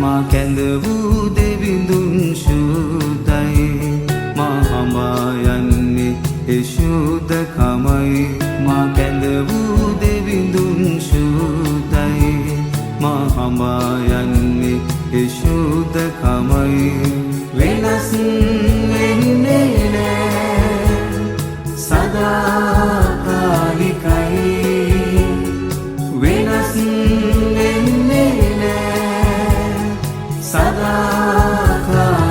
මා කැඳ වූ දෙවිඳුන් ශුද්ධයි මා හඹා යන්නේ ඒ ශුද්ධකමයි මා කැඳ වූ දෙවිඳුන් ශුද්ධයි මා හඹා යන්නේ ඒ ශුද්ධකමයි වෙනස් වෙන්නේ නෑ සදාකාලිකයි වෙනස් වෙන්නේ නෑ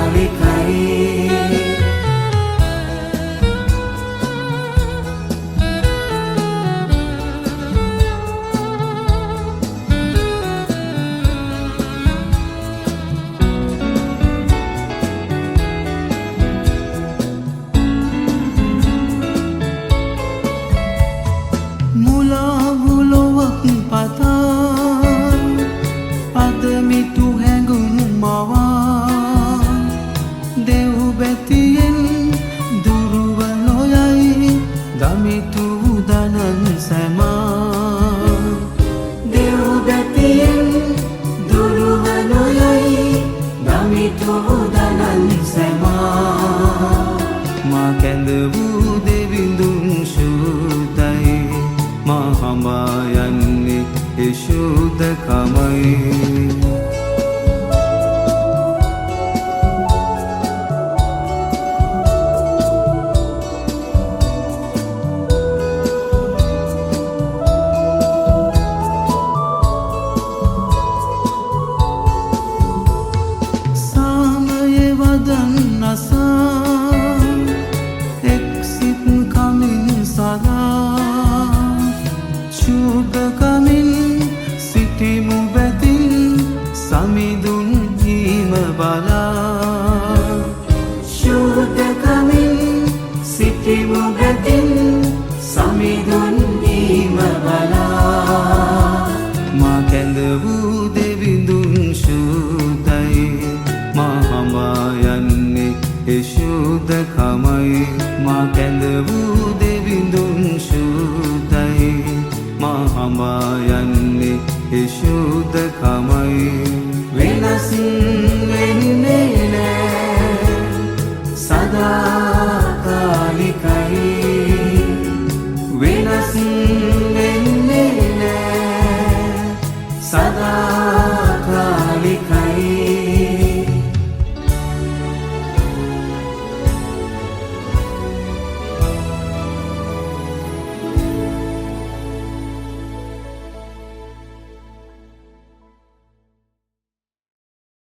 සදාකාලිකයි මුලාවුලොවක් පතා පදමිතු හැඟුම් මවා දෙව් බැතියෙන් දුරුව නොයයි දමිතු දනන් සැමා දෙව් බැතියෙන් දුරුව නොයයි දමිතු දනන් සැමා මා කැඳ වූ දෙවිඳුන් ශුද්ධයි මා හඹා යන්නේ ඒ ශුද්ධකමයි සාමයේ වදන් අසා එක්සිත් කමින් සදා ශුද්ධකමින් සිටිමු බැතින් සමිඳුන් හිම බලා ශුද්ධකමින් සිටිමු බැතින් සමිඳුන් හිම බලා මා කැඳ වූ දෙවිඳුන් ශුද්ධයි මා හඹා යන්නේ ඒ ශුද්ධකමයි මා කැඳ වූ දෙවිඳුන් ශුද්ධයි මා හඹා යන්නේ ඒ